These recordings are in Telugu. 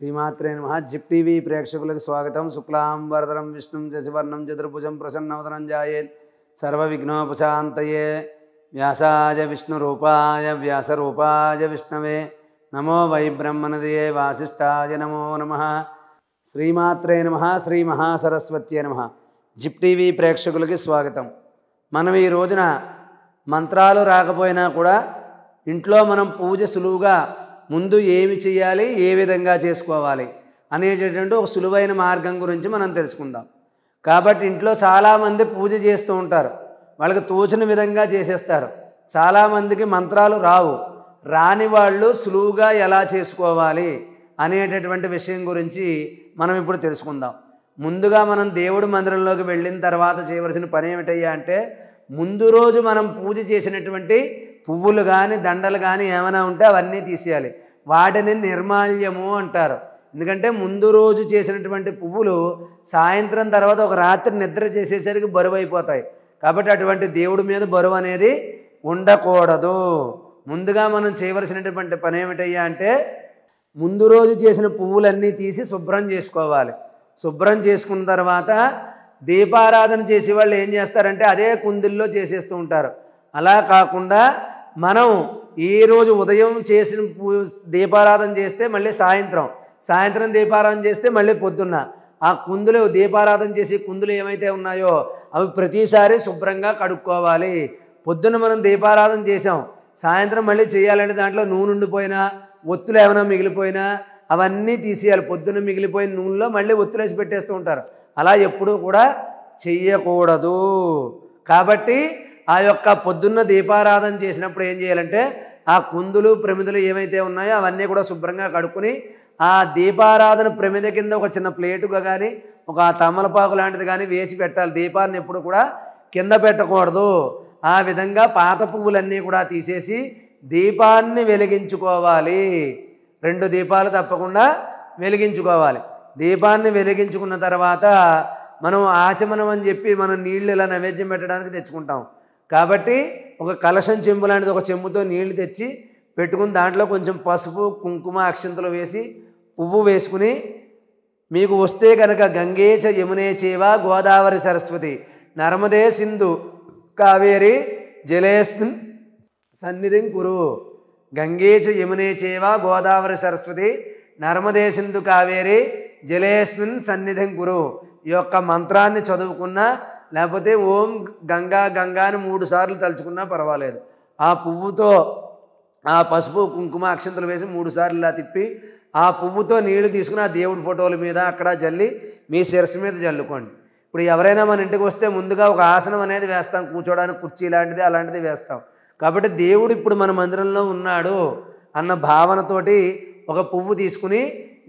శ్రీమాత్రే నమః. జిప్ టీవీ ప్రేక్షకులకు స్వాగతం. శుక్లాంబరధరం విష్ణుం శశివర్ణం చతుర్భుజం ప్రసన్నవదనం ధ్యాయేత్ సర్వవిఘ్నోపశాంతయే. వ్యాసాయ విష్ణురూపాయ వ్యాసరూపాయ విష్ణవే నమో వై బ్రహ్మణదయే వాసిష్ఠాయ నమో నమః. శ్రీమాత్రే నమః. శ్రీ మహాసరస్వత్యే నమః. జిప్ టీవీ ప్రేక్షకులకి స్వాగతం. మనం ఈ రోజున మంత్రాలు రాకపోయినా కూడా ఇంట్లో మనం పూజ సులువుగా ముందు ఏమి చేయాలి, ఏ విధంగా చేసుకోవాలి అనేటటువంటి ఒక సులువైన మార్గం గురించి మనం తెలుసుకుందాం. కాబట్టి ఇంట్లో చాలామంది పూజ చేస్తూ ఉంటారు, వాళ్ళకి తోచిన విధంగా చేసేస్తారు. చాలామందికి మంత్రాలు రావు. రాని వాళ్ళు సులువుగా ఎలా చేసుకోవాలి అనేటటువంటి విషయం గురించి మనం ఇప్పుడు తెలుసుకుందాం. ముందుగా మనం దేవుడి మందిరంలోకి వెళ్ళిన తర్వాత చేయవలసిన పని ఏమిటయ్యా అంటే, ముందు రోజు మనం పూజ చేసినటువంటి పువ్వులు కానీ దండలు కానీ ఏమైనా ఉంటే అవన్నీ తీసేయాలి. వాటిని నిర్మాల్యము అంటారు. ఎందుకంటే ముందు రోజు చేసినటువంటి పువ్వులు సాయంత్రం తర్వాత ఒక రాత్రి నిద్ర చేసేసరికి బరువు అయిపోతాయి. కాబట్టి అటువంటి దేవుడి మీద బరువు అనేది ఉండకూడదు. ముందుగా మనం చేయవలసినటువంటి పని ఏమిటయ్యా అంటే, ముందు రోజు చేసిన పువ్వులన్నీ తీసి శుభ్రం చేసుకోవాలి. శుభ్రం చేసుకున్న తర్వాత దీపారాధన చేసే వాళ్ళు ఏం చేస్తారంటే అదే కుందుల్లో చేసేస్తూ ఉంటారు. అలా కాకుండా మనం ఈ రోజు ఉదయం చేసిన దీపారాధన చేస్తే మళ్ళీ సాయంత్రం దీపారాధన చేస్తే మళ్ళీ పొద్దున్న ఆ కుందులు దీపారాధన చేసి కుందులు ఏమైతే ఉన్నాయో అవి ప్రతిసారి శుభ్రంగా కడుక్కోవాలి. పొద్దున్న మనం దీపారాధన చేసాం, సాయంత్రం మళ్ళీ చేయాలంటే దాంట్లో నూనె ఉండిపోయినా ఒత్తులు ఏమైనా మిగిలిపోయినా అవన్నీ తీసేయాలి. పొద్దున్న మిగిలిపోయిన నూనెలో మళ్ళీ ఒత్తులు వేసి పెట్టేస్తూ ఉంటారు. అలా ఎప్పుడూ కూడా చెయ్యకూడదు. కాబట్టి ఆ యొక్క పొద్దున్న దీపారాధన చేసినప్పుడు ఏం చేయాలంటే ఆ కుందులు ప్రమిదలు ఏమైతే ఉన్నాయో అవన్నీ కూడా శుభ్రంగా కడుక్కుని ఆ దీపారాధన ప్రమిద కింద ఒక చిన్న ప్లేటుగా కానీ ఒక తమలపాకు లాంటిది కానీ వేసి పెట్టాలి. దీపాన్ని ఎప్పుడు కూడా కింద పెట్టకూడదు. ఆ విధంగా పాత పువ్వులన్నీ కూడా తీసేసి దీపాన్ని వెలిగించుకోవాలి. 2 దీపాలు తప్పకుండా వెలిగించుకోవాలి. దీపాన్ని వెలిగించుకున్న తర్వాత మనం ఆచమనం అని చెప్పి మనం నీళ్ళు ఇలా నైవేద్యం పెట్టడానికి తెచ్చుకుంటాం. కాబట్టి ఒక కలశం చెంబు లాంటిది ఒక చెంబుతో నీళ్లు తెచ్చి పెట్టుకుని దాంట్లో కొంచెం పసుపు కుంకుమ అక్షంతలు వేసి పువ్వు వేసుకుని, మీకు వస్తే కనుక గంగే చ యమునే చేవ గోదావరి సరస్వతి నర్మదే సింధు కావేరి జలేస్మిన్ సన్నిధిం కురు. గంగే చ యమునే చేవ గోదావరి సరస్వతి నర్మదే సింధు కావేరి జలేస్మిన్ సన్నిధిం కురు. ఈ యొక్క మంత్రాన్ని చదువుకున్నా లేకపోతే ఓం గంగా గంగా అని 3 సార్లు తలుచుకున్నా పర్వాలేదు. ఆ పువ్వుతో ఆ పసుపు కుంకుమ అక్షంతలు వేసి 3 సార్లు ఇలా తిప్పి ఆ పువ్వుతో నీళ్లు తీసుకుని ఆ దేవుడి ఫోటోల మీద అక్కడ జల్లి మీ శిరస్సు మీద జల్లుకోండి. ఇప్పుడు ఎవరైనా మన ఇంటికి వస్తే ముందుగా ఒక ఆసనం అనేది వేస్తాం, కూర్చోడానికి కుర్చీ లాంటిది అలాంటిది వేస్తాం. కాబట్టి దేవుడు ఇప్పుడు మన మందిరంలో ఉన్నాడు అన్న భావనతోటి ఒక పువ్వు తీసుకుని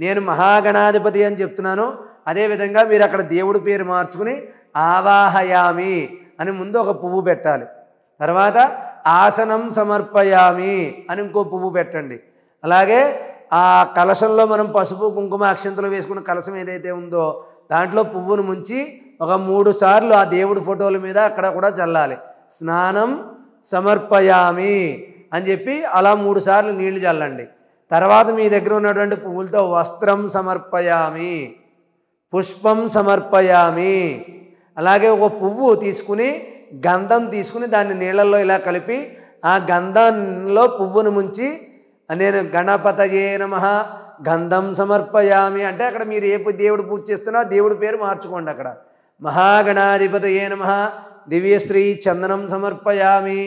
నేను మహాగణాధిపతి అని చెప్తున్నాను, అదేవిధంగా మీరు అక్కడ దేవుడి పేరు మార్చుకుని ఆవాహయామి అని ముందు ఒక పువ్వు పెట్టాలి. తర్వాత ఆసనం సమర్పయామి అని ఇంకో పువ్వు పెట్టండి. అలాగే ఆ కలశంలో మనం పసుపు కుంకుమ అక్షంతలు వేసుకున్న కలశం ఏదైతే ఉందో దాంట్లో పువ్వును ముంచి ఒక 3 సార్లు ఆ దేవుడి ఫోటోల మీద అక్కడ కూడా చల్లాలి. స్నానం సమర్పయామి అని చెప్పి అలా 3 సార్లు నీళ్లు చల్లండి. తర్వాత మీ దగ్గర ఉన్నటువంటి పువ్వులతో వస్త్రం సమర్పయామి, పుష్పం సమర్పయామి. అలాగే ఒక పువ్వు తీసుకుని గంధం తీసుకుని దాన్ని నీళ్ళల్లో ఇలా కలిపి ఆ గంధంలో పువ్వును ముంచి నేను గణపతయే నమః గంధం సమర్పయామి అంటే అక్కడ మీరు ఏ దేవుడు పూజ చేస్తున్నా దేవుడి పేరు మార్చుకోండి. అక్కడ మహాగణాధిపతయే నమః దివ్యశ్రీ చందనం సమర్పయామి.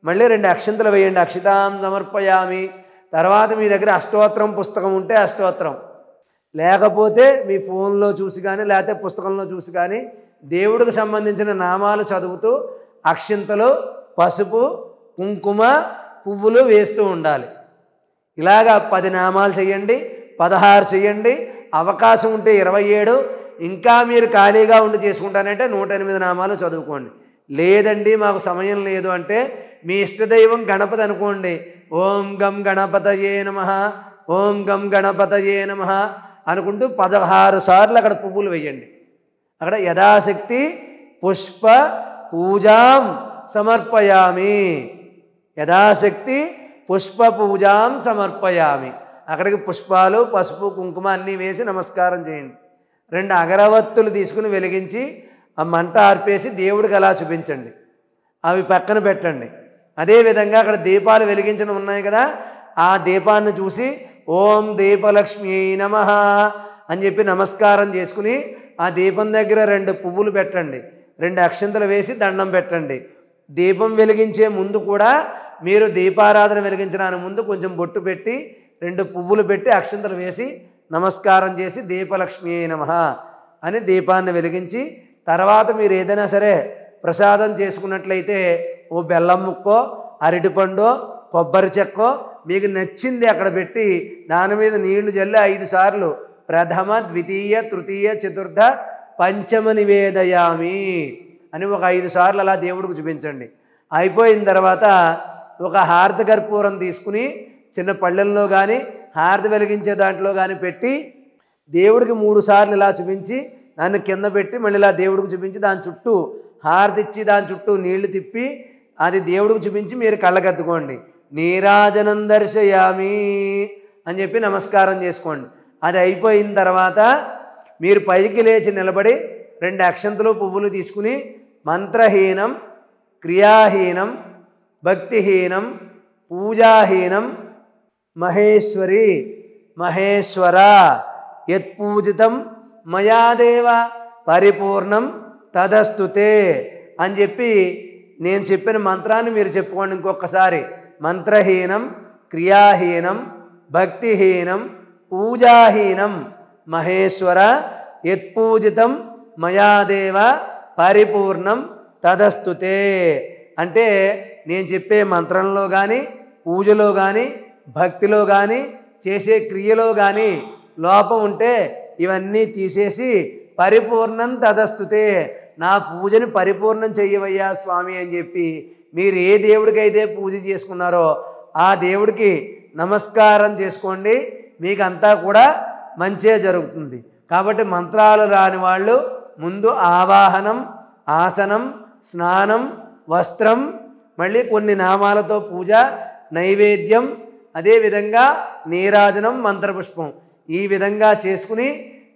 మళ్ళీ 2 అక్షంతలు వేయండి, అక్షితాం సమర్పయామి. తర్వాత మీ దగ్గర అష్టోత్తరం పుస్తకం ఉంటే అష్టోత్తరం, లేకపోతే మీ ఫోన్లో చూసి కానీ లేకపోతే పుస్తకంలో చూసి కానీ దేవుడికి సంబంధించిన నామాలు చదువుతూ అక్షింతలు పసుపు కుంకుమ పువ్వులు వేస్తూ ఉండాలి. ఇలాగా 10 నామాలు చేయండి, 16 చేయండి, అవకాశం ఉంటే 27, ఇంకా మీరు ఖాళీగా ఉండి చేసుకుంటానంటే 108 నామాలు చదువుకోండి. లేదండి మాకు సమయం లేదు అంటే మీ ఇష్టదైవం గణపతి అనుకోండి. ఓం గం గణపతయే నమః ఓం గం గణపతయే నమః అనుకుంటూ 16 సార్లు అక్కడ పువ్వులు వేయండి. అక్కడ యథాశక్తి పుష్ప పూజాం సమర్పయామి, యథాశక్తి పుష్ప పూజాం సమర్పయామి అక్కడికి పుష్పాలు, పసుపు, కుంకుమ అన్నీ వేసి నమస్కారం చేయండి. 2 అగరవత్తులు తీసుకుని వెలిగించి ఆ మంట ఆర్పేసి దేవుడికి అలా చూపించండి. అవి పక్కన పెట్టండి. అదేవిధంగా అక్కడ దీపాలు వెలిగించడం ఉన్నాయి కదా, ఆ దీపాన్ని చూసి ఓం దీపలక్ష్మీ నమః అని చెప్పి నమస్కారం చేసుకుని ఆ దీపం దగ్గర 2 పువ్వులు పెట్టండి. 2 అక్షంతలు వేసి దండం పెట్టండి. దీపం వెలిగించే ముందు కూడా మీరు దీపారాధన వెలిగించడానికి ముందు కొంచెం బొట్టు పెట్టి 2 పువ్వులు పెట్టి అక్షంతలు వేసి నమస్కారం చేసి దీపలక్ష్మీ నమః అని దీపాన్ని వెలిగించి తర్వాత మీరు ఏదైనా సరే ప్రసాదం చేసుకున్నట్లయితే ఓ బెల్లం ముక్కో, అరటిపండో, కొబ్బరి చెక్కో మీకు నచ్చింది అక్కడ పెట్టి దాని మీద నీళ్లు జల్లి 5 సార్లు ప్రథమ, ద్వితీయ, తృతీయ, చతుర్థ, పంచమ నివేదయామి అని ఒక 5 సార్లు అలా దేవుడికి చూపించండి. అయిపోయిన తర్వాత ఒక హారతి కర్పూరం తీసుకుని చిన్న పళ్ళెల్లో కానీ హారతి వెలిగించే దాంట్లో కానీ పెట్టి దేవుడికి 3 సార్లు ఇలా చూపించి దాన్ని కింద పెట్టి మళ్ళీ ఇలా దేవుడికి చూపించి దాని చుట్టూ హారతి ఇచ్చి దాని చుట్టూ నీళ్లు తిప్పి అది దేవుడికి చూపించి మీరు కళ్ళకద్దుకోండి. నీరాజనం దర్శయామి అని చెప్పి నమస్కారం చేసుకోండి. అది అయిపోయిన తర్వాత మీరు పైకి లేచి నిలబడి 2 అక్షంతలు పువ్వులు తీసుకుని మంత్రహీనం, క్రియాహీనం, భక్తిహీనం, పూజాహీనం, మహేశ్వరి మహేశ్వర యత్పూజితం మయాదేవ పరిపూర్ణం తదస్తుతే అని చెప్పి నేను చెప్పిన మంత్రాన్ని మీరు చెప్పుకోండి. ఇంకొకసారి మంత్రహీనం, క్రియాహీనం, భక్తిహీనం, పూజాహీనం, మహేశ్వర యత్పూజితం మయాదేవ పరిపూర్ణం తదస్తుతే అంటే నేను చెప్పే మంత్రంలో కానీ, పూజలో కానీ, భక్తిలో కానీ, చేసే క్రియలో కానీ లోపం ఉంటే ఇవన్నీ తీసేసి పరిపూర్ణం తదస్తుతే నా పూజని పరిపూర్ణం చెయ్యవయ్యా స్వామి అని చెప్పి మీరు ఏ దేవుడికైతే పూజ చేసుకున్నారో ఆ దేవుడికి నమస్కారం చేసుకోండి. మీకు అంతా కూడా మంచే జరుగుతుంది. కాబట్టి మంత్రాలు రాని వాళ్ళు ముందు ఆవాహనం, ఆసనం, స్నానం, వస్త్రం, మళ్ళీ కొన్ని నామాలతో పూజ, నైవేద్యం, అదేవిధంగా నీరాజనం, మంత్రపుష్పం ఈ విధంగా చేసుకుని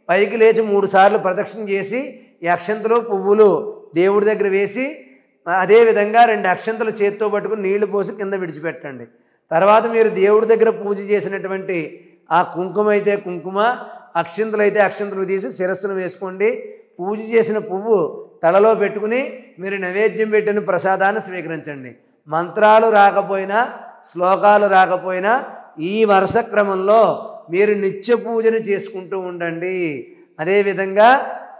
పైకి లేచి 3 సార్లు ప్రదక్షిణ చేసి ఈ అక్షంతలు పువ్వులు దేవుడి దగ్గర వేసి అదేవిధంగా 2 అక్షంతలు చేత్తో పట్టుకుని నీళ్లు పోసి కింద విడిచిపెట్టండి. తర్వాత మీరు దేవుడి దగ్గర పూజ చేసినటువంటి ఆ కుంకుమ అయితే కుంకుమ, అక్షంతలు అయితే అక్షంతలు తీసి శిరస్సును వేసుకోండి. పూజ చేసిన పువ్వు తలలో పెట్టుకుని మీరు నైవేద్యం పెట్టిన ప్రసాదాన్ని స్వీకరించండి. మంత్రాలు రాకపోయినా, శ్లోకాలు రాకపోయినా ఈ వరుస క్రమంలో మీరు నిత్య పూజను చేసుకుంటూ ఉండండి. అదేవిధంగా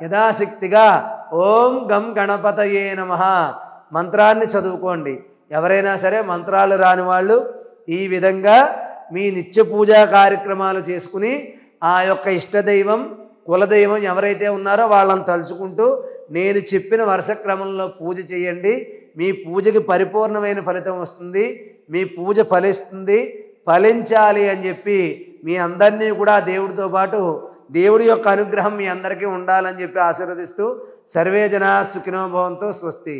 యథాశక్తిగా ఓం గం గణపతయే నమః మంత్రాన్ని చదువుకోండి. ఎవరైనా సరే మంత్రాలు రాని వాళ్ళు ఈ విధంగా మీ నిత్య పూజా కార్యక్రమాలు చేసుకుని ఆ యొక్క ఇష్టదైవం, కులదైవం ఎవరైతే ఉన్నారో వాళ్ళని తలుచుకుంటూ నేను చెప్పిన వరుస క్రమంలో పూజ చేయండి. మీ పూజకి పరిపూర్ణమైన ఫలితం వస్తుంది. మీ పూజ ఫలిస్తుంది. ఫలించాలి అని చెప్పి మీ అందరినీ కూడా దేవుడితో పాటు దేవుడి యొక్క అనుగ్రహం మీ అందరికీ ఉండాలని చెప్పి ఆశీర్వదిస్తూ సర్వే జనా సుఖినో భవంతు. స్వస్తి.